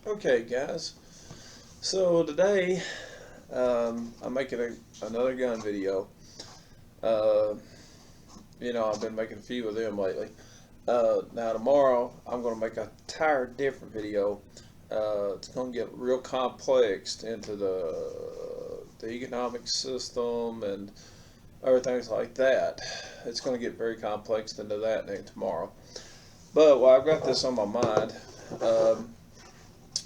Okay, guys. So today, I'm making another gun video. Uh, I've been making a few of them lately. Now tomorrow, I'm going to make a entire different video. It's going to get real complex into the economic system and everything like that. It's going to get very complex into that tomorrow. But while I've got this on my mind, um,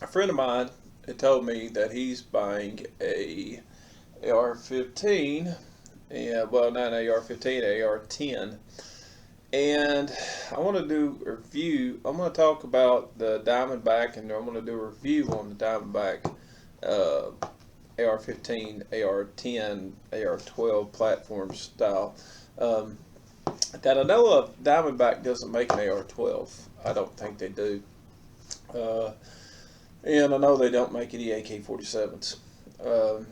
a friend of mine had told me that he's buying a AR-15, yeah, well, not an AR-15, AR-10, and I want to do a review. I'm going to talk about the Diamondback, and I'm going to do a review on the Diamondback AR-15, AR-10, AR-12 platform style. Um, that I know of, Diamondback doesn't make an AR-12. I don't think they do. Uh, And I know they don't make any AK-47s. At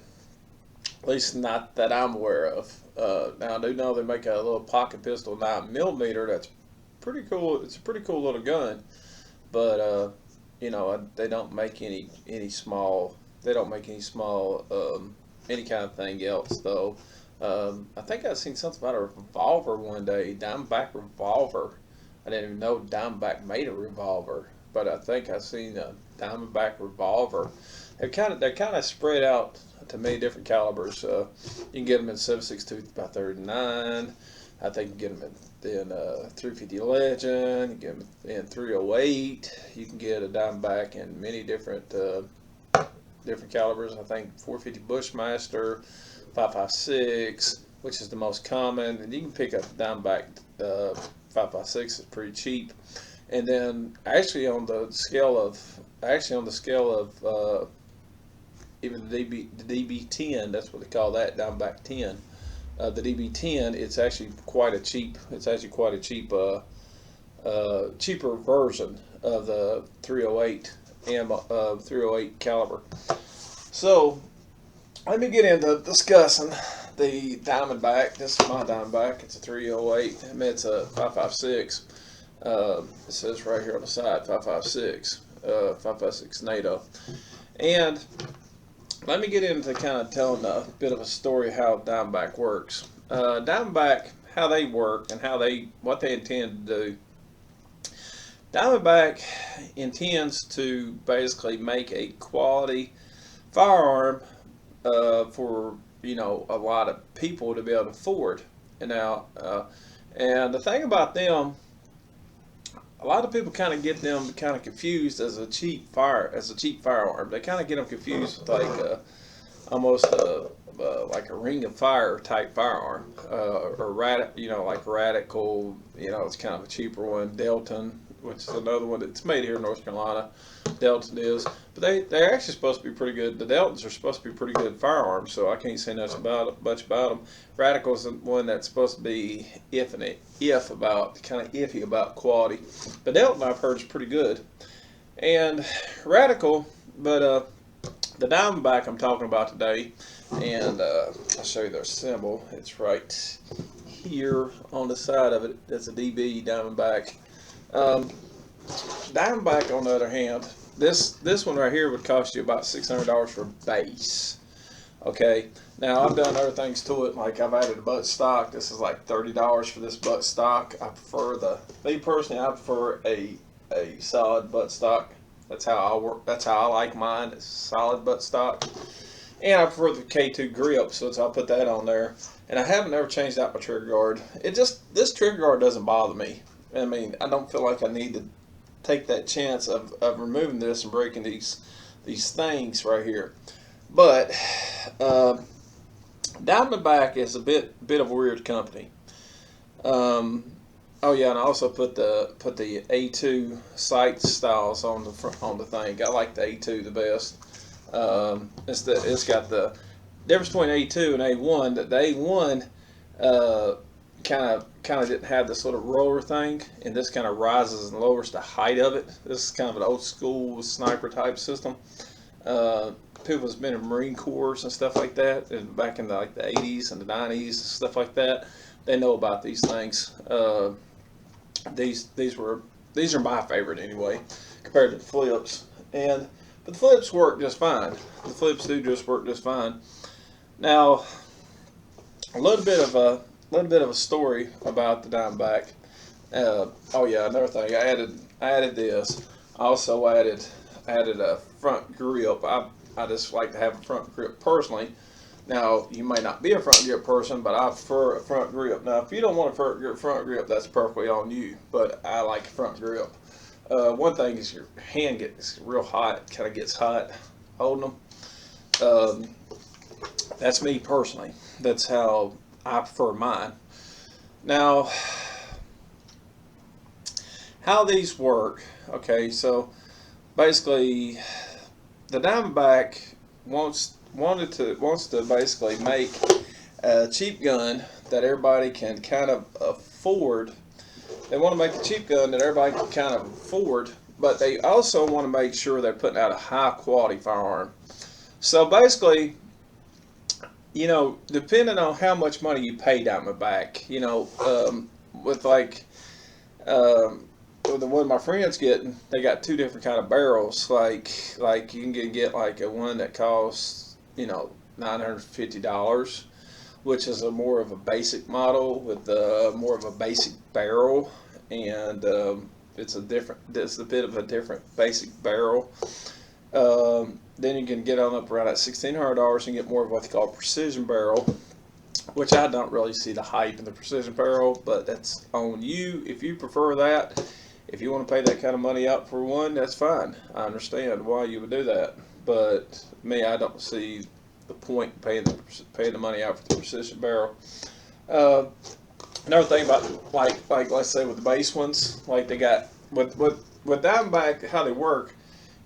least not that I'm aware of. Now I do know they make a little pocket pistol 9mm. That's pretty cool. It's a pretty cool little gun. But they don't make any small. They don't make any small any kind of thing else though. I think I seen something about a revolver one day. Diamondback revolver. I didn't even know Diamondback made a revolver, but I think I seen a Diamondback revolver. They're kind of spread out to many different calibers. You can get them in 7.62 by 39. I think you can get them in 350 Legend. You can get them in 308. You can get a Diamondback in many different calibers. I think 450 Bushmaster, 5.56, which is the most common, and you can pick up Diamondback 5.56. It's pretty cheap. And then actually on the scale of even the DB10, that's what they call that, Diamondback 10. The DB10, it's actually quite a cheap. It's actually quite a cheap, cheaper version of the 308 308 caliber. So let me get into discussing the Diamondback. This is my Diamondback. It's a 308. I mean, it's a 5.56. It says right here on the side 5.56 NATO. And let me get into kind of telling a bit of a story how Diamondback works. Diamondback, how they work and what they intend to do. Diamondback intends to basically make a quality firearm for a lot of people to be able to afford. And and the thing about them, a lot of people kind of get them kind of confused as a cheap firearm. They kind of get them confused with almost like a Ring of Fire type firearm, or like Radical. It's kind of a cheaper one. Delton, which is another one that's made here in North Carolina. Delton is, but they're actually supposed to be pretty good. The Deltons are supposed to be pretty good firearms, so I can't say much about them. Radical is the one that's supposed to be kind of iffy about quality. But Delton, I've heard, is pretty good. And Radical, but the Diamondback I'm talking about today, and I'll show you their symbol. It's right here on the side of it. That's a DB Diamondback. Diamondback, on the other hand, this one right here would cost you about $600 for base. Okay, now I've done other things to it, like I've added a butt stock. This is like $30 for this butt stock. I prefer me personally, I prefer a solid butt stock. That's how I work. That's how I like mine. It's solid butt stock. And I prefer the K2 grip, so I'll put that on there. And I haven't ever changed out my trigger guard. This trigger guard doesn't bother me. I mean, I don't feel like I need to take that chance of removing this and breaking these things right here. But Diamondback is a bit of a weird company. Oh yeah, and I also put the A2 sight styles on the thing. I like the A2 the best. It's got the difference between A2 and A1. That the A1 kind of didn't have this little roller thing, and this kind of rises and lowers the height of it. This is kind of an old school sniper type system. People that's been in Marine Corps and stuff like that, and back in the 80s and the 90s and stuff like that, they know about these things. These are my favorite anyway, compared to the flips. But But the flips work just fine. The flips do just work just fine. Now, a little bit of a story about the Diamondback. Oh yeah, another thing. I added this. I also added a front grip. I just like to have a front grip personally. Now, you may not be a front grip person, but I prefer a front grip. Now, if you don't want a front grip, that's perfectly on you. But I like a front grip. One thing is your hand gets real hot. Kind of gets hot holding them. That's me personally. That's how I prefer mine. Now, how these work? Okay, so basically, the Diamondback wants to basically make a cheap gun that everybody can kind of afford. They want to make a cheap gun that everybody can kind of afford, but they also want to make sure they're putting out a high quality firearm. So basically, you know, depending on how much money you pay Diamondback, you know, with like the one my friends getting, they got two different kind of barrels. Like you can get like a one that costs, you know, $950, which is a more of a basic model with more of a basic barrel, and it's a bit of a different basic barrel. Then you can get on up around at $1,600 and get more of what they call a precision barrel, which I don't really see the hype in the precision barrel, but that's on you if you prefer that. If you want to pay that kind of money out for one, that's fine. I understand why you would do that, but me, I don't see the point in paying the money out for the precision barrel. Another thing about like let's say with the base ones, like they got with Diamondback, how they work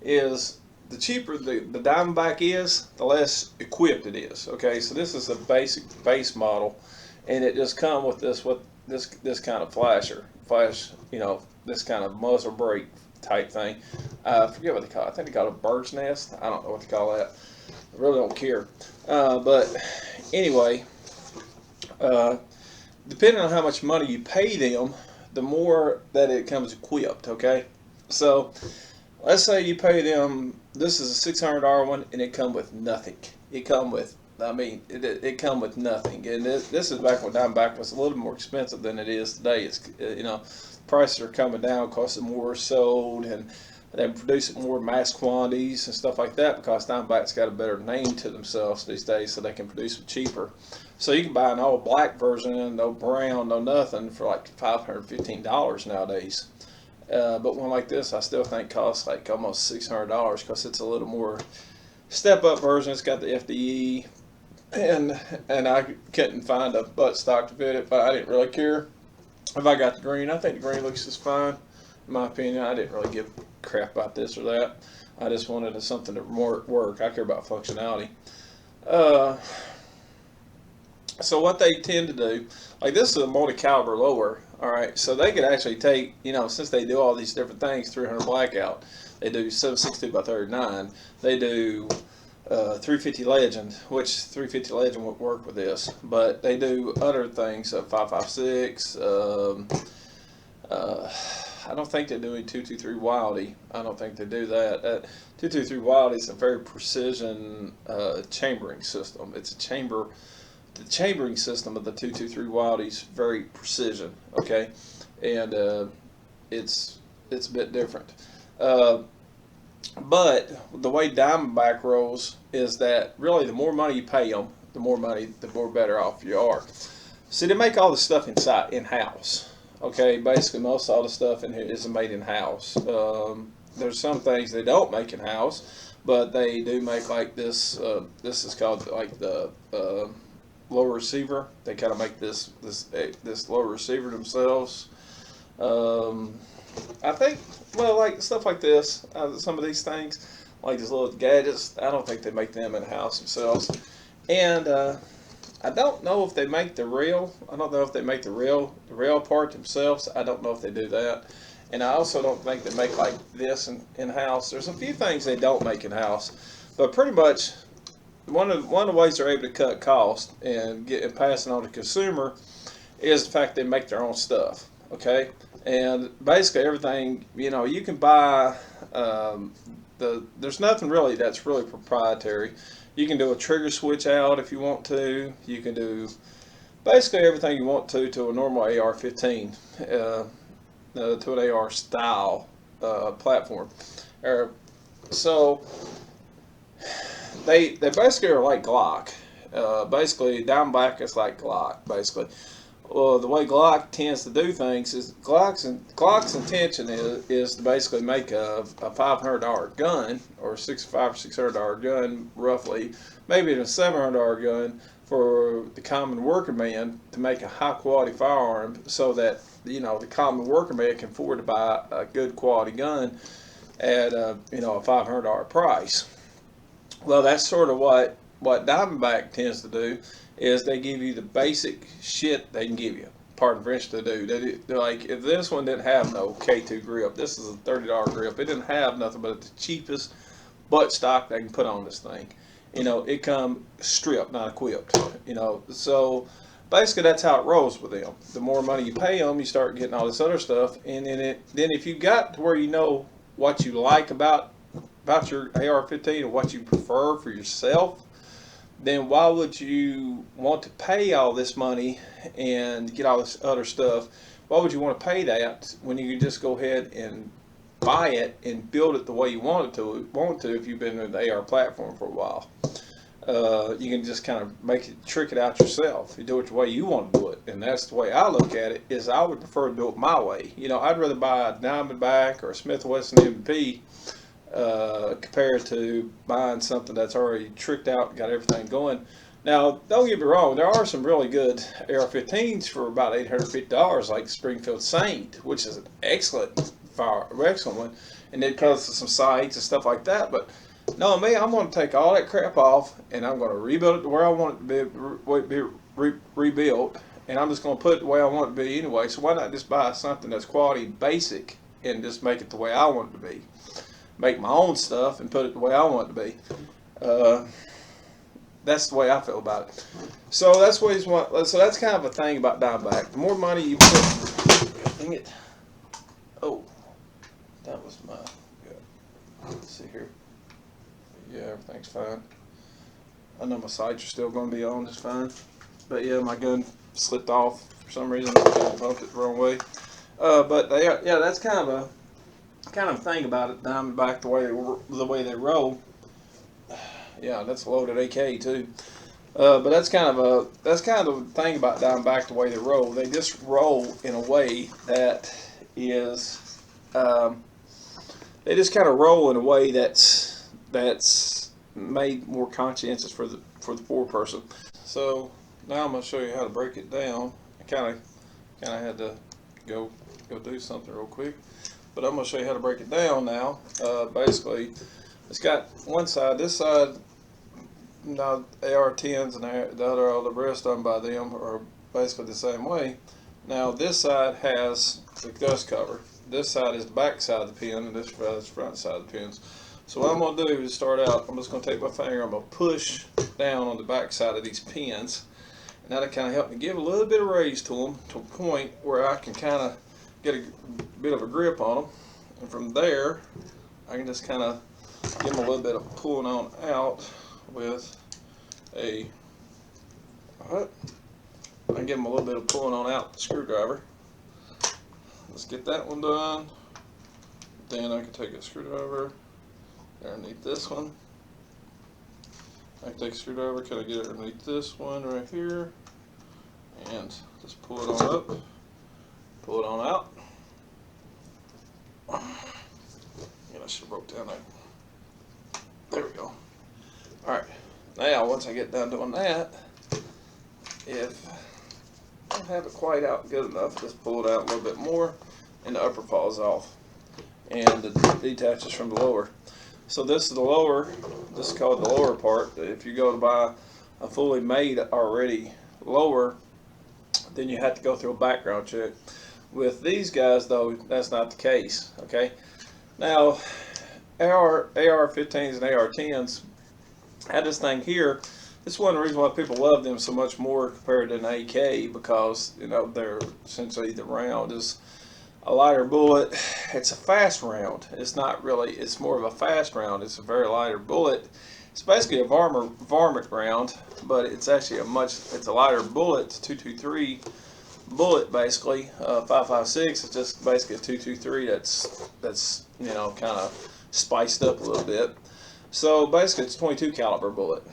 is the cheaper the Diamondback is, the less equipped it is. Okay, so this is the basic base model, and it just comes with this kind of flash, you know, this kind of muzzle brake type thing. I forget what they call it. I think they call it a bird's nest. I don't know what they call that. I really don't care. But anyway, depending on how much money you pay them, the more that it comes equipped. Okay, so let's say you pay them. This is a $600 one, and it come with nothing. It come with, I mean, it come with nothing. And this is back when Diamondback was a little more expensive than it is today. It's you know, prices are coming down because it's more sold, and they produce it more mass quantities and stuff like that, because Diamondback's got a better name to themselves these days, so they can produce it cheaper. So you can buy an all black version, no brown, no nothing, for like $515 nowadays. But one like this, I still think costs like almost $600, because it's a little more step up version. It's got the FDE, and I couldn't find a buttstock to fit it, but I didn't really care if I got the green. I think the green looks just fine, in my opinion. I didn't really give a crap about this or that. I just wanted something to work. I care about functionality. So what they tend to do, like this is a multi-caliber lower, all right, so they could actually take, you know, since they do all these different things, 300 blackout, they do 7.62 by 39, they do 350 Legend, which 350 Legend would work with this, but they do other things, 5.56, I don't think they do any 223 Wildy. I don't think they do that. 223 Wildy is a very precision chambering system. It's a chamber. The chambering system of the 223 Wildy is very precision, okay, and it's a bit different. But the way Diamondback rolls is that really the more money you pay them, the more better off you are. See, they make all the stuff in-house. Okay, basically most all the stuff in here is made in-house. There's some things they don't make in-house, but they do make like this. This is called like the lower receiver. They kind of make this lower receiver themselves. I think, well, like stuff like this, some of these things, like these little gadgets, I don't think they make them in house themselves. And I don't know if they make the rail. I don't know if they make the rail part themselves. I don't know if they do that. And I also don't think they make like this in house. There's a few things they don't make in house, but pretty much one of the ways they're able to cut cost and pass it on to the consumer is the fact they make their own stuff. Okay, And basically everything, you can buy. There's nothing really that's really proprietary. You can do a trigger switch out if you want to. You can do basically everything you want to a normal AR-15, to an AR style platform. So they basically are like Glock. Basically, Diamondback is like Glock. Basically, well, the way Glock tends to do things is Glock's intention is to basically make a $500 gun or $600 gun roughly, maybe a $700 gun for the common working man to make a high quality firearm so that the common working man can afford to buy a good quality gun at a $500 price. Well, that's sort of what Diamondback tends to do is they give you the basic shit they can give you. Pardon French to do. They're like, if this one didn't have no K2 grip, this is a $30 grip. It didn't have nothing but the cheapest butt stock they can put on this thing. It come stripped, not equipped. So basically that's how it rolls with them. The more money you pay them, you start getting all this other stuff, and then if you got to where you know what you like about your AR-15 and what you prefer for yourself, then why would you want to pay all this money and get all this other stuff? Why would you want to pay that when you can just go ahead and buy it and build it the way you want to if you've been in the AR platform for a while? You can just kind of trick it out yourself. You do it the way you want to do it, and that's the way I look at it. Is I would prefer to do it my way. I'd rather buy a Diamondback or a Smith & Wesson M&P compared to buying something that's already tricked out and got everything going. Now, don't get me wrong, there are some really good AR-15s for about $850, like Springfield Saint, which is an excellent one, and it comes with some sights and stuff like that. But no, me, I'm going to take all that crap off, and I'm going to rebuild it to where I want it to be rebuilt, and I'm just going to put it the way I want it to be anyway. So why not just buy something that's quality basic and just make it the way I want it to be? Make my own stuff and put it the way I want it to be. That's the way I feel about it. So that's what he's want. So that's kind of a thing about Diamondback. The more money you put, dang it. Oh, that was my. Good. Let's see here. Yeah, everything's fine. I know my sights are still going to be on just fine. But yeah, my gun slipped off for some reason. I bumped it the wrong way. But that's kind of a thing about it. Diamondback, the way they roll. Yeah, that's a loaded AK too. But that's kind of the thing about Diamondback, the way they roll. They just roll in a way that is. They just kind of roll in a way that's made more conscientious for the poor person. So now I'm going to show you how to break it down. I kind of had to go do something real quick, but I'm going to show you how to break it down now. Basically, it's got one side. This side, now AR-10s and the rest of them by them are basically the same way. Now this side has the dust cover. This side is the back side of the pin, and this is the front side of the pins. So what I'm going to do is start out, I'm just going to take my finger, I'm going to push down on the back side of these pins, and that'll kind of help me give a little bit of raise to them to a point where I can kind of get a bit of a grip on them. And from there, I can just kind of give them a little bit of pulling on out with I can give them a little bit of pulling on out with the screwdriver. Let's get that one done. Then I can take a screwdriver underneath this one. I can take a screwdriver, kind of get it underneath this one right here, and just pull it on up, pull it on out. Yeah, I should have broke down that. There we go. Alright, now once I get done doing that, if I don't have it quite out good enough, just pull it out a little bit more, and the upper falls off, and it detaches from the lower. So this is the lower, this is called the lower part. If you go to buy a fully made already lower, then you have to go through a background check. With these guys though, that's not the case, okay? Now, AR-15s and AR-10s had this thing here. This is one reason why people love them so much more compared to an AK, because they're essentially the round is a lighter bullet. It's a fast round. It's not really, it's more of a fast round. It's a very lighter bullet. It's basically a varmint round, but it's actually it's a lighter bullet. It's a 223 bullet basically. 5.56 is just basically a 223 that's you know, kind of spiced up a little bit. So basically it's a 22 caliber bullet,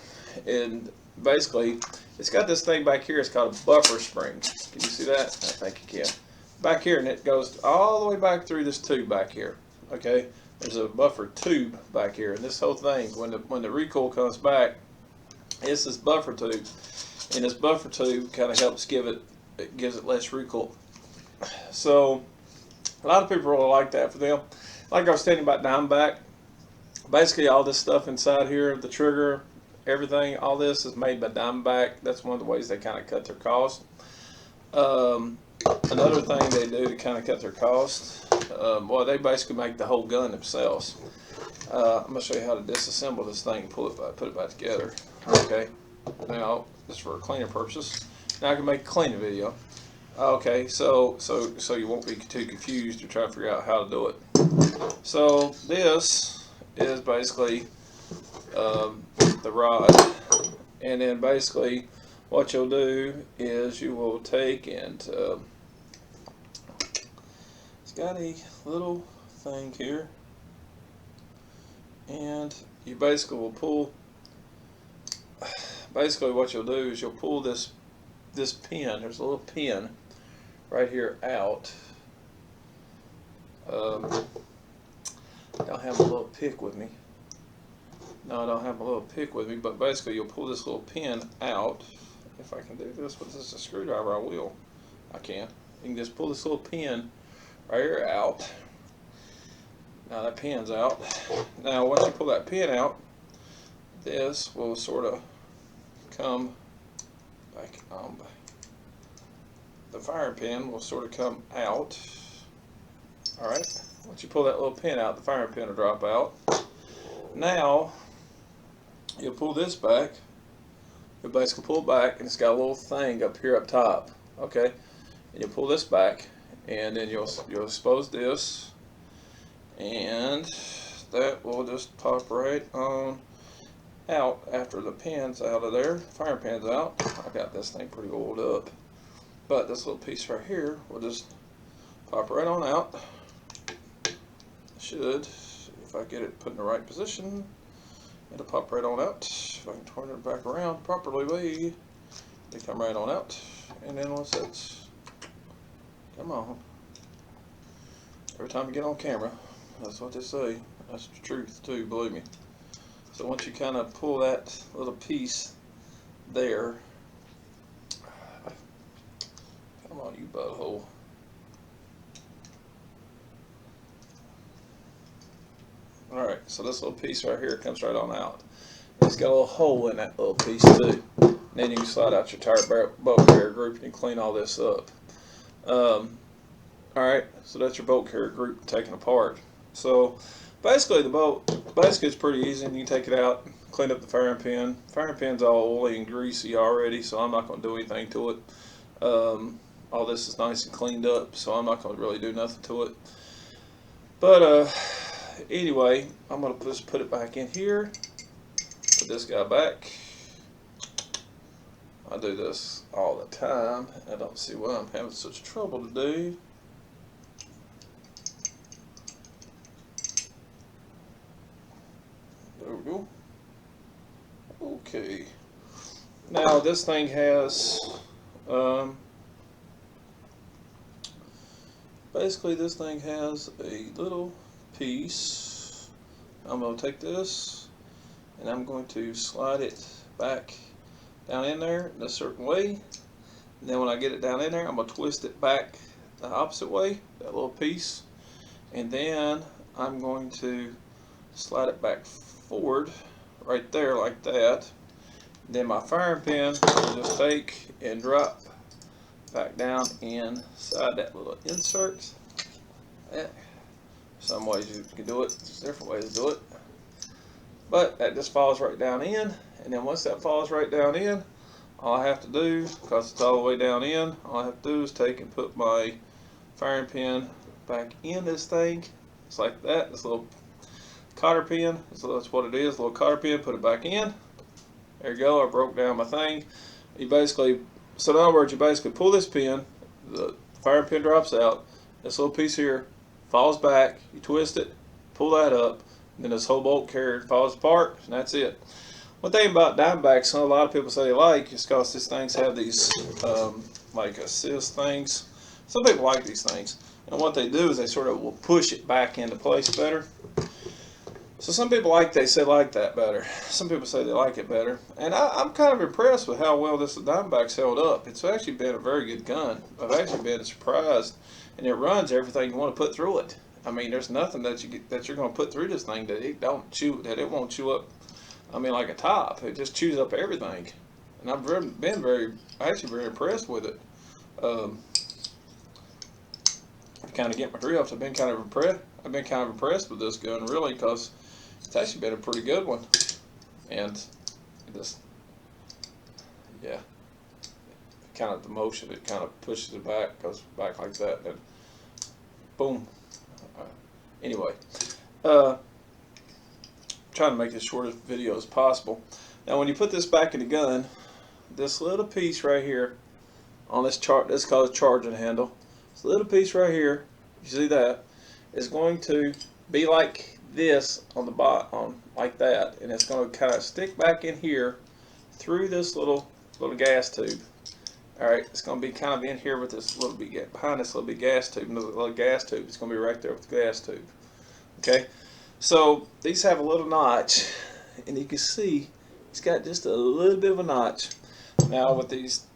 and basically it's got this thing back here. It's called a buffer spring. Can you see that? I think you can. Back here, and it goes all the way back through this tube back here. Okay, there's a buffer tube back here, and this whole thing, when the recoil comes back, it's this buffer tube, and this buffer tube kind of helps gives it less recoil. So a lot of people really like that for them. Like I was telling you about Diamondback, basically all this stuff inside here, the trigger, everything, all this is made by Diamondback. That's one of the ways they kind of cut their cost. Another thing they do to kind of cut their cost, well, they basically make the whole gun themselves. I'm going to show you how to disassemble this thing and put it back together. Okay, now this is for cleaning purposes. Now I can make a cleaning video. Okay, so you won't be too confused or try to figure out how to do it. So this is basically the rod, and then basically what you'll do is you will take and it's got a little thing here, and you basically will pull. Basically what you'll do is you'll pull this pin. There's a little pin right here out. I don't have a little pick with me. No, I don't have a little pick with me, but basically you'll pull this little pin out. If I can do this with just a screwdriver, I will. I can. You can just pull this little pin right here out. Now that pin's out. Now once you pull that pin out, this will sort of come back on. The firing pin will sort of come out. Alright, once you pull that little pin out, the firing pin will drop out. Now, you'll pull this back. You'll basically pull it back, and it's got a little thing up here up top. Okay, and you pull this back, and then you'll expose this, and that will just pop right on out after the pin's out of there. Firing pin's out. I got this thing pretty oiled up, but this little piece right here will just pop right on out. Should, if I get it put in the right position, it'll pop right on out. If I can turn it back around properly, they come right on out. And then once that's, come on. Every time you get on camera, that's what they say. That's the truth too, believe me. So once you kind of pull that little piece there, come on you butthole. Alright, so this little piece right here comes right on out. It's got a little hole in that little piece too. And then you can slide out your tire bolt carrier group and you clean all this up. Alright, so that's your bolt carrier group taken apart. So basically the bolt, it's pretty easy, and you can take it out, clean up the firing pin. Firing pin's all oily and greasy already, so I'm not going to do anything to it. All this is nice and cleaned up, so I'm not going to really do nothing to it. But anyway, I'm going to just put it back in here. Put this guy back. I do this all the time. I don't see why I'm having such trouble to do. There we go. Okay. Now this thing has basically this thing has a little piece. I'm going to take this and I'm going to slide it back down in there in a certain way. And then when I get it down in there, I'm going to twist it back the opposite way, that little piece. And then I'm going to slide it back forward right there like that. Then my firing pin will just take and drop back down inside that little insert. Some ways you can do it, there's different ways to do it. But that just falls right down in, and then once that falls right down in, all I have to do, because it's all the way down in, all I have to do is take and put my firing pin back in this thing. It's like that. This little cotter pin. So that's what it is. A little cotter pin. Put it back in. There you go. I broke down my thing. You basically, so in other words, you basically pull this pin. The firing pin drops out. This little piece here falls back. You twist it. Pull that up. And then this whole bolt carrier falls apart. And that's it. One thing about Diamondbacks, a lot of people say they like, is because these things have these like assist things. Some people like these things, and what they do is they sort of will push it back into place better. So some people like that better. Some people say they like it better, and I'm kind of impressed with how well this Diamondback's held up. It's actually been a very good gun. I've actually been surprised, and it runs everything you want to put through it. I mean, there's nothing that you're going to put through this thing that it won't chew up. I mean, like a top. It just chews up everything, and I've been actually very impressed with it. To kind of get my drifts, I've been kind of impressed with this gun, really, because it's actually been a pretty good one. And just, yeah, kind of the motion, it kind of pushes it back, goes back like that, and then boom. Anyway, trying to make this short video as possible. Now, when you put this back in the gun, this little piece right here on this chart, this is called a charging handle. This little piece right here, you see that, is going to be like this on the bottom, like that, and it's going to kind of stick back in here through this little gas tube. All right, it's going to be kind of in here with this little bit behind this little bit gas tube, and the little gas tube. It's going to be right there with the gas tube. Okay. So these have a little notch, and you can see it's got just a little bit of a notch. Now with these,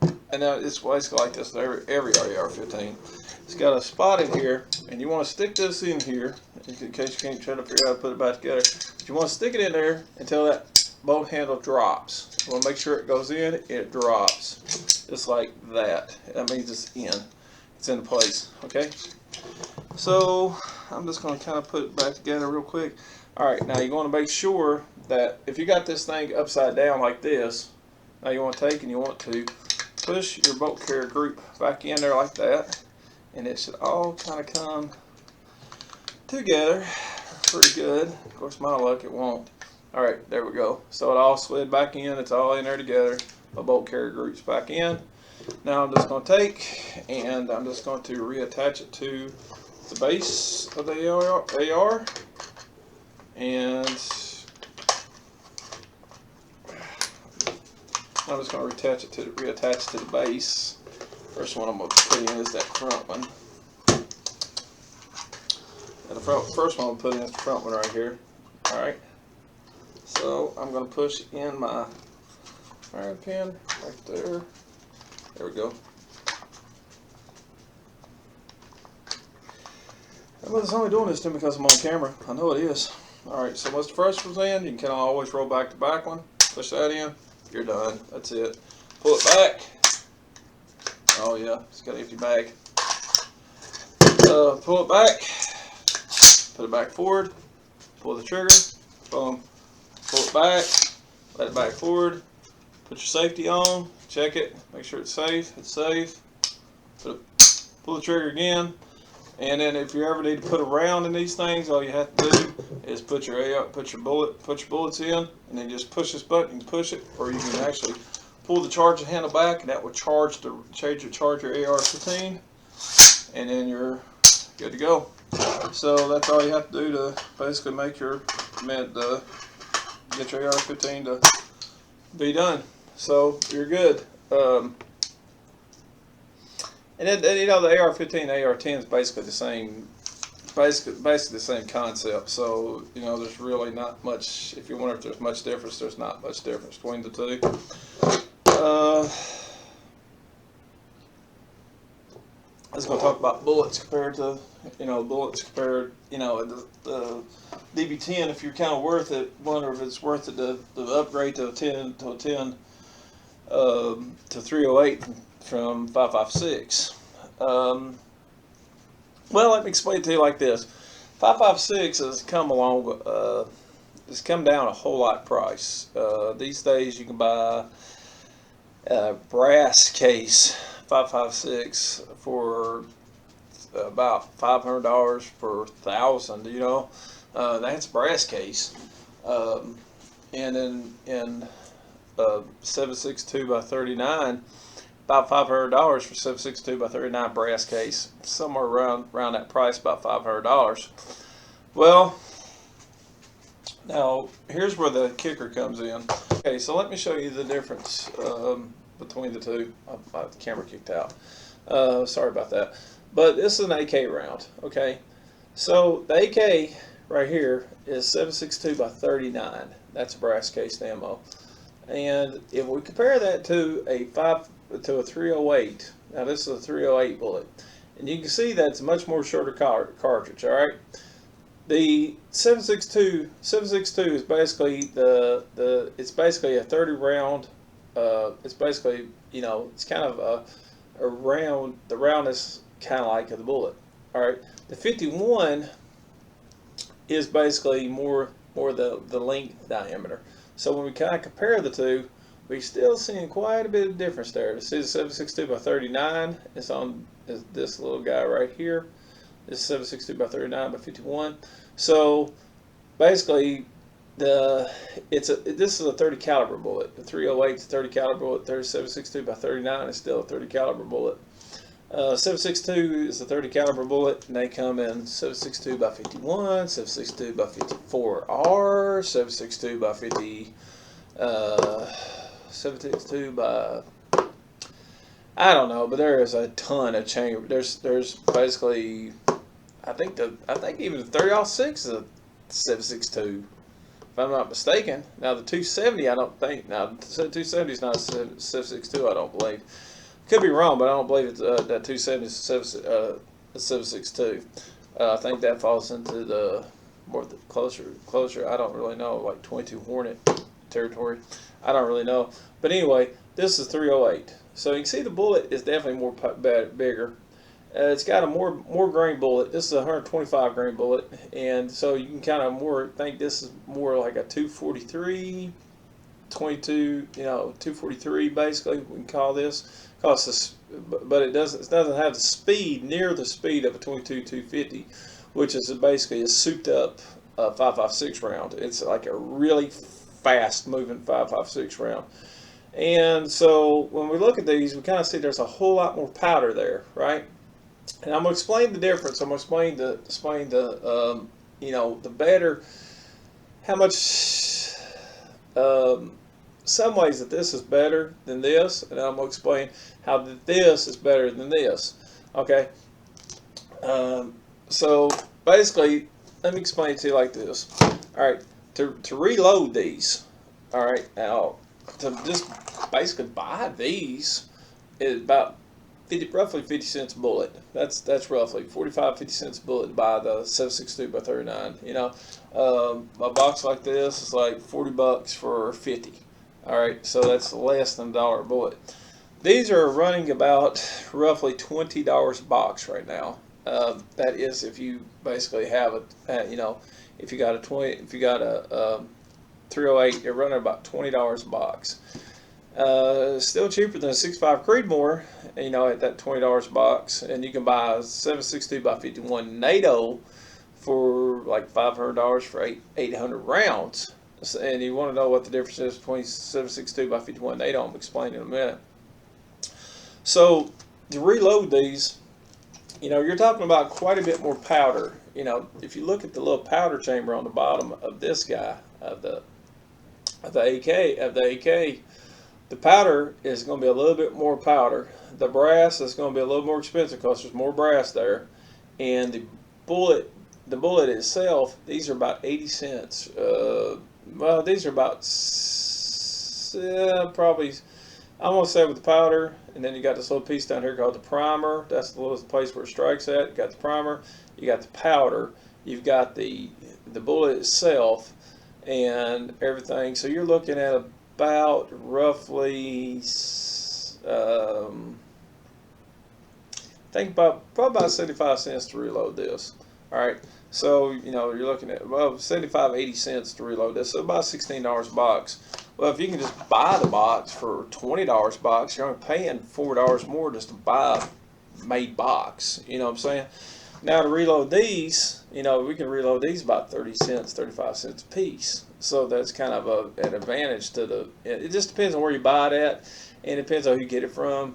and now it's basically like this with every AR-15. It's got a spot in here, and you want to stick this in here in case you can't try to figure out how to put it back together. But you want to stick it in there until that bolt handle drops. You want to make sure it goes in, it drops, just like that. That means it's in. It's in place. Okay. So I'm just going to kind of put it back together real quick. Alright, now you want to make sure that if you got this thing upside down like this, now you want to take and you want to push your bolt carrier group back in there like that, and it should all kind of come together pretty good. Of course, my luck, it won't. Alright, there we go. So it all slid back in. It's all in there together. My bolt carrier group's back in. Now I'm just going to take and I'm just going to reattach it to the base of the AR, and I'm just going to reattach it to the base. First one I'm going to put in is that front one. And the first one I'm going to put in is the front one right here. Alright. So I'm going to push in my firing pin right there. There we go. It's only doing this to me because I'm on camera. I know it is. Alright, so once the first one's in, you can always roll back the back one. Push that in. You're done. That's it. Pull it back. Oh yeah, it's got an empty bag. Pull it back. Put it back forward. Pull the trigger. Boom. Pull it back. Let it back forward. Put your safety on. Check it. Make sure it's safe. It's safe. Pull the trigger again. And then if you ever need to put a round in these things, all you have to do is put your bullets in, and then just push this button and push it, or you can actually pull the charging handle back, and that will charge your AR-15, and then you're good to go. So that's all you have to do to basically make get your AR-15 to be done. So you're good. And then, you know, the AR-15 and AR-10 is basically the same, basically the same concept. So, you know, there's really not much. If you wonder if there's much difference, there's not much difference between the two. I was going to talk about bullets compared to, the DB10. If you're kind of worth it, wonder if it's worth it to upgrade to a 10 to 308 from 5.56. Well, let me explain it to you like this. 5.56 has come along. It's come down a whole lot in price. These days, you can buy a brass case 5.56 for about $500 for 1,000. You know, that's brass case. And in 7.62 by 39, about $500 for 7.62 by 39 brass case, somewhere around that price, about $500. Well, now here's where the kicker comes in. Okay, so let me show you the difference between the two. My camera kicked out. Sorry about that. But this is an AK round. Okay, so the AK right here is 7.62 by 39. That's a brass case ammo. And if we compare that to a 308, now this is a 308 bullet, and you can see that's a much more shorter cartridge. All right, the 7.62 is basically it's basically a 30 round. It's basically, you know, it's kind of a round. The roundness kind of like the bullet. All right, the 51 is basically more the length diameter. So when we kind of compare the two, we're still seeing quite a bit of difference there. This is 7.62 by 39. It's on this little guy right here. This is 7.62 by 39 by 51. So basically, this is a 30 caliber bullet. The 308 is a 30 caliber bullet. 7.62 by 39 is still a 30 caliber bullet. 7.62 is a 30 caliber bullet, and they come in 7.62 by 51, 7.62 by 54R, 7.62 by 7.62 by, I don't know, but there is a ton of chamber. There's basically, I think even the 30-06 is a 7.62, if I'm not mistaken. Now the 270, I don't think. Now the 270 is not a 7.62, I don't believe. Could be wrong, but I don't believe it's that 270 is a 7.62. I think that falls into the closer. I don't really know, like 22 Hornet territory. I don't really know, but anyway, this is 308. So you can see the bullet is definitely more bigger. It's got a more grain bullet. This is a 125 grain bullet, and so you can kind of think this is more like a 243, 22, you know, 243 basically. We can call this. But it doesn't have the speed near the speed of a 22 250, which is basically a souped up 5.56 round. It's like a really fast moving 5.56 round. And so when we look at these, we kind of see there's a whole lot more powder there, right? And I'm going to explain the difference. I'm going to explain the you know, the better, how much some ways that this is better than this, and I'm going to explain how this is better than this. Okay, so basically, let me explain it to you like this. All right, to reload these, all right, now to just basically buy these is about roughly 50 cents a bullet. That's roughly 45-50 cents a bullet to buy the 7.62 by 39. You know, a box like this is like $40 for 50. All right, so that's less than $1 a bullet. These are running about roughly $20 a box right now. That is if you basically have you know, if you got a 308, you're running about $20 a box. Still cheaper than a 6.5 Creedmoor, you know, at that $20 a box, and you can buy a 7.62 by 51 NATO for like $500 for 800 rounds. And you want to know what the difference is between 7.62 by 51 NATO, I'm explaining in a minute. So to reload these, you know, you're talking about quite a bit more powder. You know, if you look at the little powder chamber on the bottom of this guy, of the AK, the powder is going to be a little bit more powder. The brass is going to be a little more expensive because there's more brass there, and the bullet itself, these are about 80 cents. Well, these are about probably, I'm going to say with the powder, and then you got this little piece down here called the primer. That's the little place where it strikes at. You got the primer, you got the powder, you've got the bullet itself, and everything. So you're looking at about roughly, I think probably about 75 cents to reload this. All right. So, you know, you're looking at, well, 75-80 cents to reload this, so about $16 a box. Well, if you can just buy the box for $20 a box, you're only paying $4 more just to buy made box. You know what I'm saying? Now to reload these, you know, we can reload these about 30 cents, 35 cents a piece. So that's kind of an advantage to the. It just depends on where you buy it at, and it depends on who you get it from.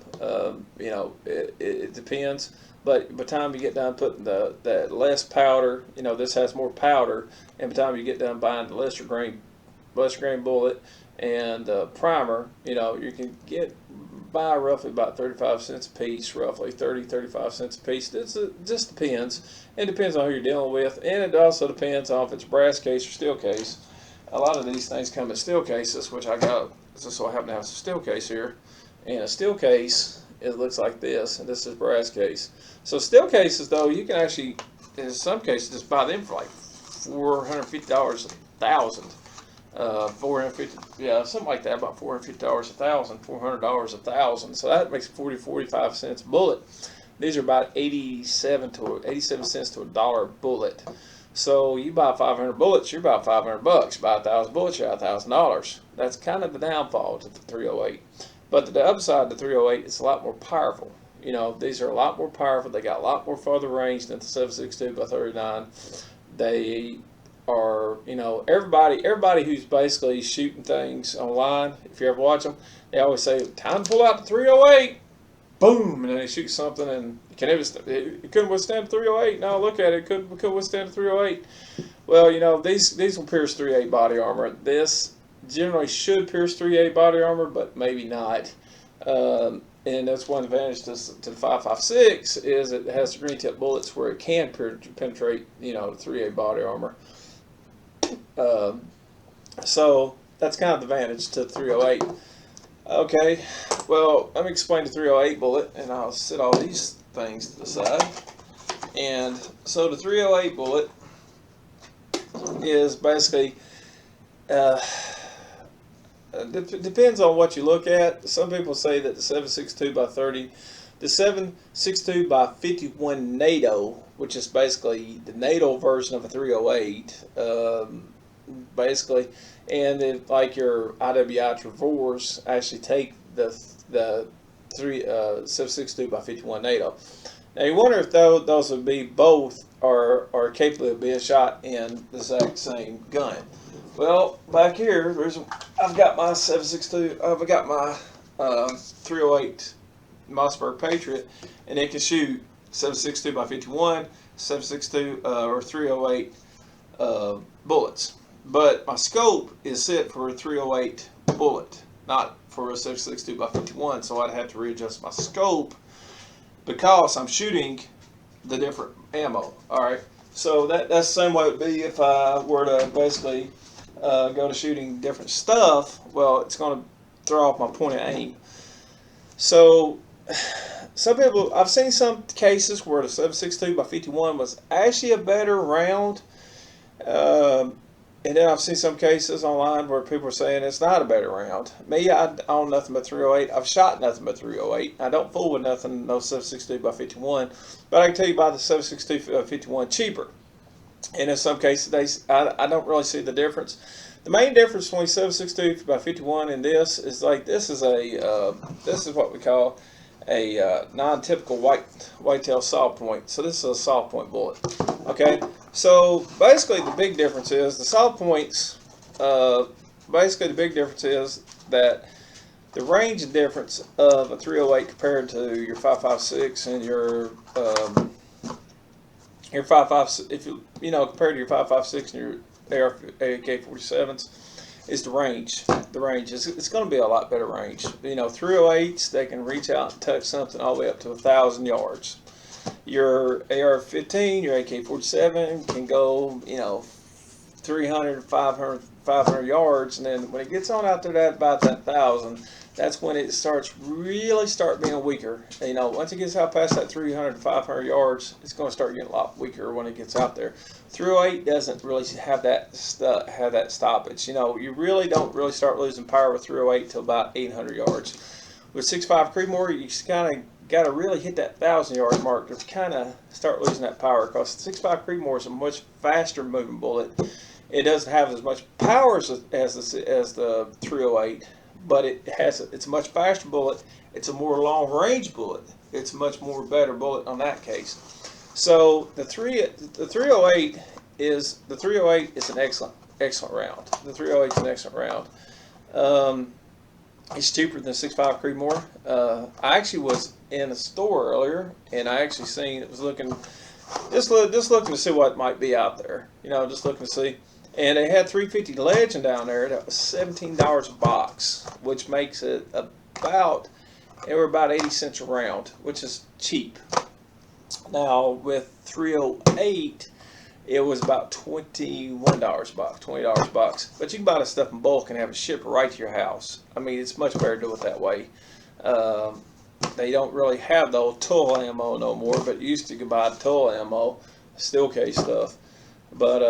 You know, it depends. But by the time you get done putting that less powder, you know, this has more powder, and by the time you get done buying the lesser grain bullet and primer, you know, you can buy roughly about 35 cents a piece, roughly 35 cents a piece. It just depends. It depends on who you're dealing with, and it also depends on if it's brass case or steel case. A lot of these things come in steel cases, which I got, so I happen to have some steel case here. And a steel case, it looks like this, and this is brass case. So steel cases, though, you can actually, in some cases, just buy them for like $450 a thousand. 450, yeah, something like that, about $450 a thousand, $400 a thousand. So that makes 45 cents a bullet. These are about 87 cents to $1 bullet. So you buy 500 bullets, you're about $500. Buy 1,000 bullets, you're $1,000. That's kind of the downfall to the 308. But the upside to 308 is a lot more powerful. You know, these are a lot more powerful. They got a lot more farther range than the 7.62 by 39. They are, you know, everybody who's basically shooting things online, if you ever watch them, they always say, time to pull out the 308. Boom, and then they shoot something, and it couldn't withstand the 308. No, look at it, it couldn't withstand the 308. Well, you know, these will pierce 308 body armor. This generally should pierce 308 body armor, but maybe not. And that's one advantage to the 5.56 is it has the green tip bullets where it can penetrate, you know, the 308 body armor. So that's kind of the advantage to the 308. Okay, well, let me explain the 308 bullet, and I'll set all these things to the side. And so the 308 bullet is basically, depends on what you look at. Some people say that the 7.62 by 30, the 7.62 by 51 NATO, which is basically the NATO version of a 308, basically, and if, like your IWI Travors actually take the 7.62 by 51 NATO. Now you wonder if those would be both are capable of being shot in the exact same gun. Well, back here, I've got my 7.62. I've got my 308 Mossberg Patriot, and it can shoot 7.62 by 51, 7.62 or 308 bullets. But my scope is set for a 308 bullet, not for a 7.62 by 51. So I'd have to readjust my scope because I'm shooting the different ammo. All right. So that's the same way it would be if I were to basically go to shooting different stuff. Well, it's going to throw off my point of aim. So some people, I've seen some cases where the 7.62 by 51 was actually a better round. And then I've seen some cases online where people are saying it's not a better round. Me, I own nothing but 308. I've shot nothing but 308. I don't fool with nothing, no 7.62 by 51. But I can tell you about the 7.62 by 51 cheaper. And in some cases, I don't really see the difference. The main difference between 7.62 by 51 and this is like this is what we call a non-typical whitetail saw point. So this is a saw point bullet. Okay, so basically the big difference is the saw points. Basically the big difference is that the range difference of a 308 compared to your 5.56 and your 5.56, if you know compared to your 5.56 and your AK-47s, is the range. The range is it's going to be a lot better range. You know, 308s, they can reach out and touch something all the way up to 1,000 yards. Your AR-15, your AK-47 can go, you know, 300, 500 yards, and then when it gets on out there that about that 1,000, that's when it really start being weaker. You know, once it gets out past that 300 to 500 yards, it's going to start getting a lot weaker when it gets out there. 308 doesn't really have that stoppage. You know, you really don't really start losing power with 308 till about 800 yards. With 6.5 Creedmoor, you just kind of got to really hit that 1,000-yard mark to kind of start losing that power, because 6.5 Creedmoor is a much faster moving bullet. It doesn't have as much power as the 308, but it's a much faster bullet. It's a more long range bullet. It's a much more better bullet on that case. So the 308 is an excellent round. The 308 is an excellent round. It's cheaper than the 6.5 Creedmoor. I actually was in a store earlier, and I actually seen it was looking just looking to see what might be out there. You know, just looking to see. And they had 350 Legend down there. That was $17 a box, which makes it they were about 80 cents a round, which is cheap. Now with 308, it was about $21 a box, $20 a box. But you can buy this stuff in bulk and have it shipped right to your house. I mean, it's much better to do it that way. They don't really have the old tool ammo no more, but you used to buy tool ammo, steel case stuff. But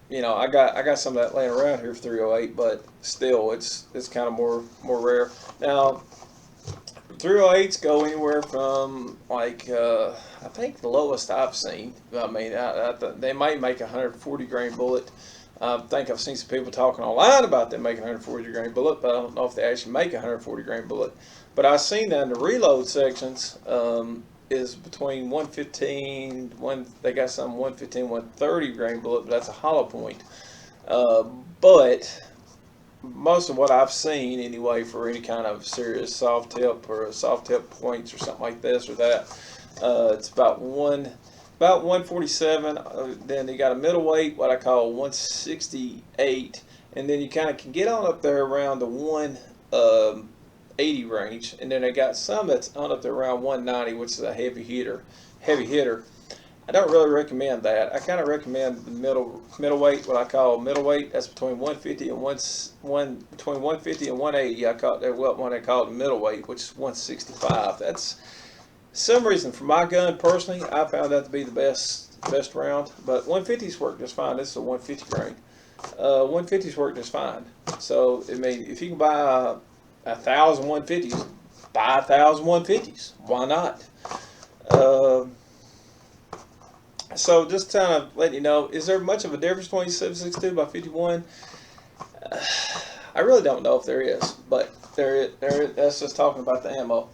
you know, I got some of that laying around here for 308, but still, it's kind of more rare. Now, 308s go anywhere from like I think the lowest I've seen. I mean, they might make a 140 grain bullet. I think I've seen some people talking online about them making a 140 grain bullet, but I don't know if they actually make a 140 grain bullet. But I've seen that in the reload sections is between 115, they got some 115, 130 grain bullet, but that's a hollow point. But most of what I've seen anyway for any kind of serious soft tip or soft tip points or something like this or that, it's about 147. Then you got a middleweight, what I call 168, and then you kind of can get on up there around the 180 range, and then they got some that's on up there around 190, which is a heavy hitter. I don't really recommend that. I kind of recommend the middleweight, what I call middleweight. That's between 150 and between 150 and 180. I call it one I call it middleweight, which is 165. That's some reason for my gun personally. I found that to be the best round. But 150s work just fine. This is a 150 grain. 150s work just fine. So I mean, if you can buy 1,000 150s, buy 1,000 150s. Why not? So just kind of letting you know, is there much of a difference between 7.62 by 51? I really don't know if there is, but that's just talking about the ammo.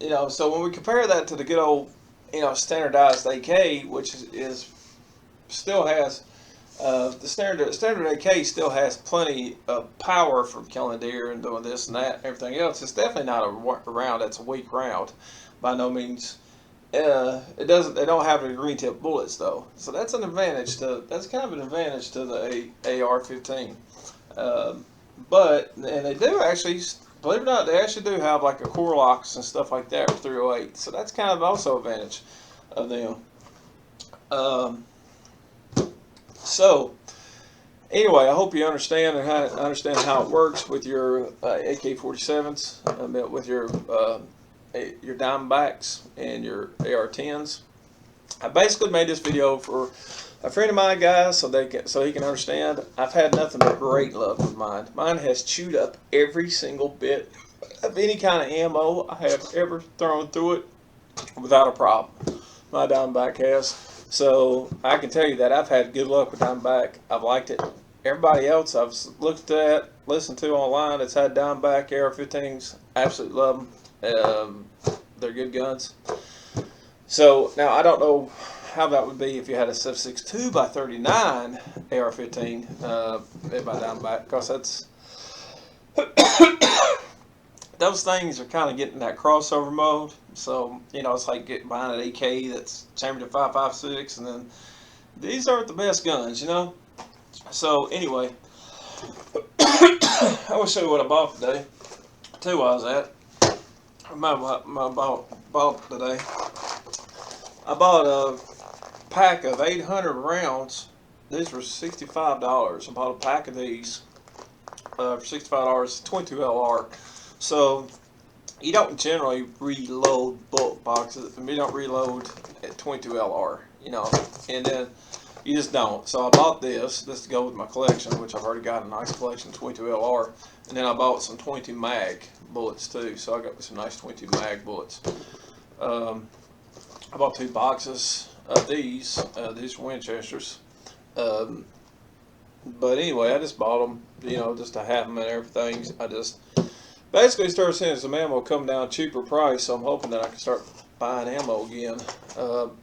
You know, so when we compare that to the good old, you know, standardized AK, which still has the standard AK still has plenty of power for killing deer and doing this and that and everything else. It's definitely not a round that's a weak round, by no means. They don't have the green tip bullets though, so that's kind of an advantage to the AR-15. But they do actually, believe it or not, they actually do have like a core locks and stuff like that for 308. So that's kind of also an advantage of them. So anyway, I hope you understand how it works with your AK-47s, with your Diamondbacks and your AR-10s. I basically made this video for a friend of mine, guys, so he can understand. I've had nothing but great luck with mine. Mine has chewed up every single bit of any kind of ammo I have ever thrown through it without a problem. My Diamondback has. So I can tell you that I've had good luck with Diamondback. I've liked it. Everybody else I've looked at, listened to online that's had Diamondback AR-15s, absolutely love them. They're good guns. So now I don't know how that would be if you had a 7.62 by 39 AR-15 by Diamondback, because that's those things are kind of getting that crossover mode. So you know, it's like buying an AK that's chambered at 5.56, and then these aren't the best guns, you know. So anyway, I will show you what I bought today. I'll tell you what I was at. My bought today. I bought a pack of 800 rounds. These were $65. I bought a pack of these for $65. 22 LR. So you don't generally reload bulk boxes. You don't reload at 22 LR. You know, and then you just don't. So I bought this to go with my collection, which I've already got a nice collection of 22 LR. And then I bought some 22 mag bullets too, so I got some nice 22 mag bullets. I bought 2 boxes of these Winchesters. But anyway, I just bought them, you know, just to have them and everything. I just basically started seeing some ammo come down cheaper price, so I'm hoping that I can start buying ammo again.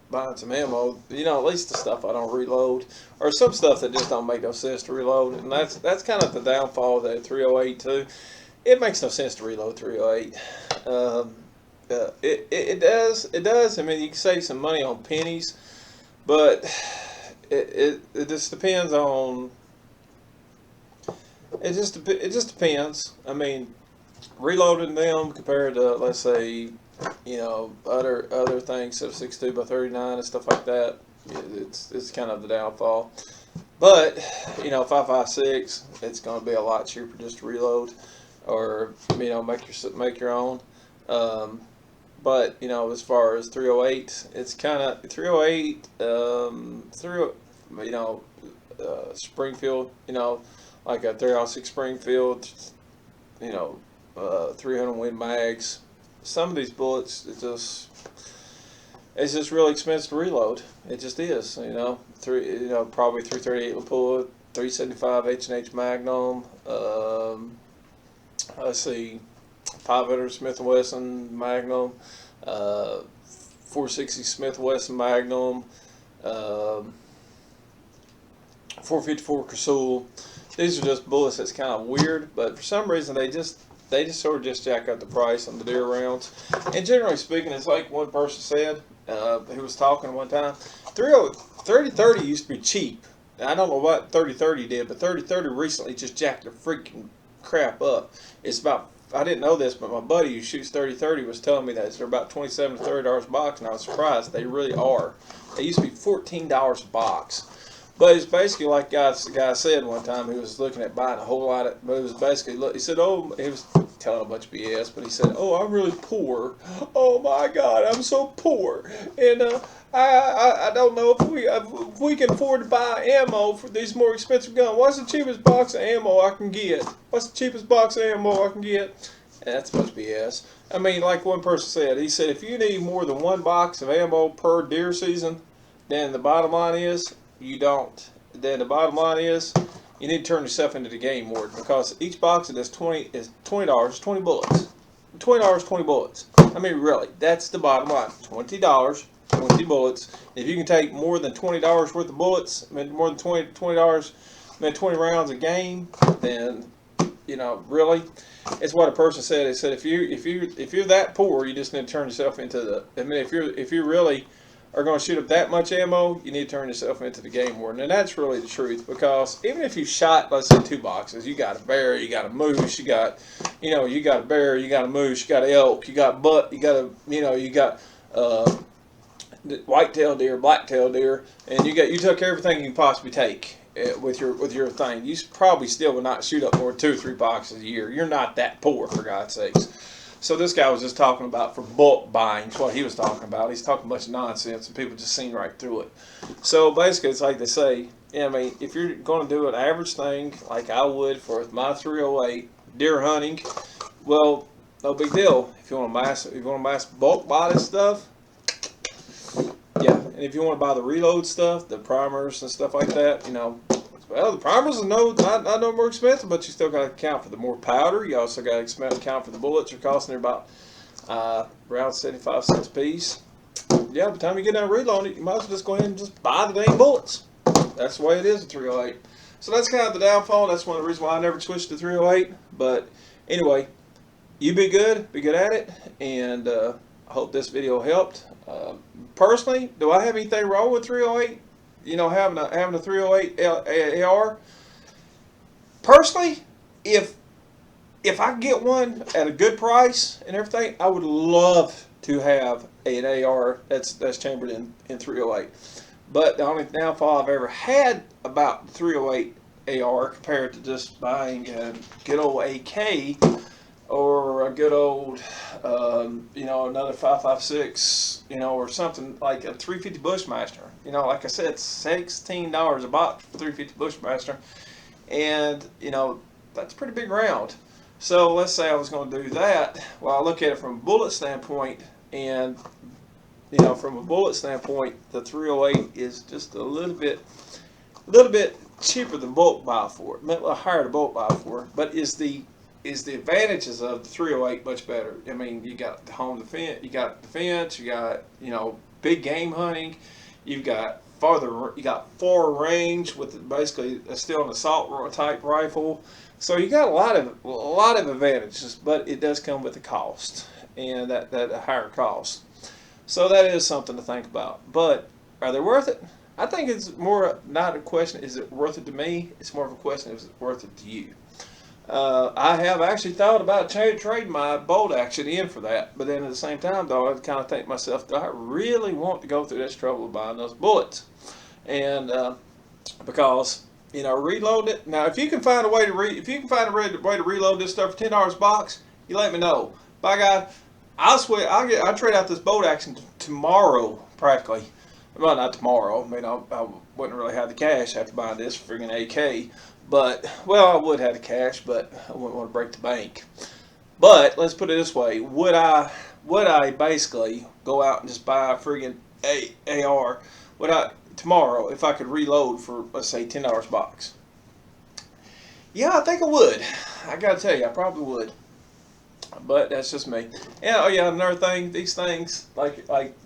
Buying some ammo, you know, at least the stuff I don't reload, or some stuff that just don't make no sense to reload. And that's kind of the downfall of that 308 too. It makes no sense to reload 308. It does. I mean, you can save some money on pennies, but it just depends on. It just depends. I mean, reloading them compared to, let's say, you know, other things, so 62 by 39 and stuff like that, it's kind of the downfall. But you know, 5.56, it's going to be a lot cheaper just to reload, or you know, make your own. But you know, as far as 308, it's kind of 308 through, you know, Springfield, you know, like a 306 Springfield, you know, 300 Win mags. Some of these bullets, it's just really expensive to reload. It just is, you know. Probably 338 Lapua, 375 H&H Magnum. Let's see, 500 Smith & Wesson Magnum, 460 Smith & Wesson Magnum, 454 Casull. These are just bullets that's kind of weird, but for some reason they just sort of just jack up the price on the deer rounds. And generally speaking, it's like one person said, who was talking one time, 30-30 used to be cheap. Now, I don't know what 30-30 did, but 30-30 recently just jacked the freaking crap up. It's about, I didn't know this, but my buddy who shoots 30-30 was telling me that they're about $27 to $30 a box, and I was surprised. They really are. They used to be $14 a box. But it's basically like the guy said one time, he was looking at buying a whole lot of, but it was basically, he said, oh, he was telling a bunch of BS, but he said, oh, I'm really poor. Oh my God, I'm so poor. And I don't know if we can afford to buy ammo for these more expensive guns. What's the cheapest box of ammo I can get? What's the cheapest box of ammo I can get? And that's a bunch of BS. I mean, like one person said, he said, if you need more than one box of ammo per deer season, then the bottom line is, you don't. Then the bottom line is, you need to turn yourself into the game warden, because each box of this $20 is $20, 20 bullets. $20, 20 bullets. I mean, really, that's the bottom line. $20, 20 bullets. If you can take more than $20 worth of bullets, I mean, more than $20, I mean, 20 rounds a game, then you know, really, it's what a person said. They said if you're that poor, you just need to turn yourself into the. I mean, if you really are going to shoot up that much ammo, you need to turn yourself into the game warden. And that's really the truth, because even if you shot, let's say, 2 boxes, you got a bear, you got a moose, you got a bear, you got a moose, you got an elk, you got you got white-tailed deer, black-tailed deer, and you took everything you can possibly take with your thing. You probably still would not shoot up more than 2 or 3 boxes a year. You're not that poor, for God's sakes. So this guy was just talking about for bulk buying. That's what he was talking about. He's talking a bunch of nonsense, and people just seen right through it. So basically, it's like they say, I mean, if you're going to do an average thing like I would for my 308 deer hunting, well, no big deal. If you want to mass bulk buy this stuff, yeah. And if you want to buy the reload stuff, the primers and stuff like that, well, the primers are not no more expensive, but you still got to account for the more powder. You also got to account for the bullets. You're costing about around 75 cents a piece. Yeah, by the time you get down reloading it, you might as well just go ahead and just buy the dang bullets. That's the way it is at 308. So that's kind of the downfall. That's one of the reasons why I never switched to 308. But anyway, you be good at it, and I hope this video helped. Personally, do I have anything wrong with 308? Having a 308 AR. Personally, if I get one at a good price and everything, I would love to have an AR that's chambered in 308. But the only downfall I've ever had about 308 AR compared to just buying a good old AK or a good old, another 5.56, or something like a 350 Bushmaster. Like I said, it's $16 a box for 350 Bushmaster, and that's a pretty big round. So let's say I was going to do that. Well, I look at it from a bullet standpoint, and from a bullet standpoint, the 308 is just a little bit cheaper than bulk buy for it, higher to bulk buy for it, but is the advantages of the 308 much better? I mean, you got the home defense, you got defense, you got big game hunting, you got far range with basically still an assault type rifle. So you got a lot of advantages, but it does come with a cost, and that higher cost. So that is something to think about. But are they worth it? I think it's more not a question, is it worth it to me? It's more of a question, is it worth it to you? I have actually thought about trading my bolt action in for that. But then at the same time, though, I kind of think to myself, do I really want to go through this trouble of buying those bullets? And because, reload it. Now, if you can find a way to way to reload this stuff for $10 a box, you let me know. By God, I swear, I'll trade out this bolt action tomorrow, practically. Well, not tomorrow. I mean, I wouldn't really have the cash after buying this friggin' AK. But, well, I would have the cash, but I wouldn't want to break the bank. But let's put it this way: would I basically go out and just buy a friggin' AR? Would I tomorrow if I could reload for, let's say, $10 a box? Yeah, I think I would. I gotta tell you, I probably would. But that's just me. Yeah. Oh yeah. Another thing, these things like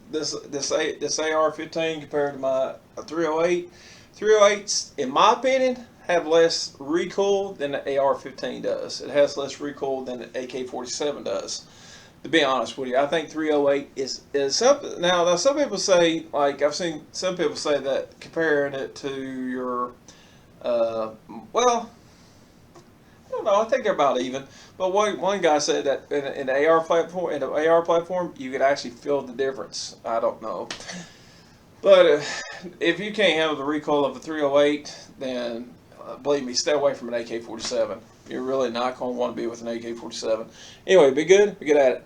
this AR-15 compared to my 308. 308s, in my opinion, have less recoil than the AR-15 does. It has less recoil than the AK-47 does. To be honest with you, I think 308 is something. Now some people say, like I've seen some people say that comparing it to your, well, I don't know. I think they're about even. But one guy said that in the AR platform, you could actually feel the difference. I don't know. But if you can't handle the recoil of a 308, then believe me, stay away from an AK-47. You're really not going to want to be with an AK-47. Anyway, be good at it.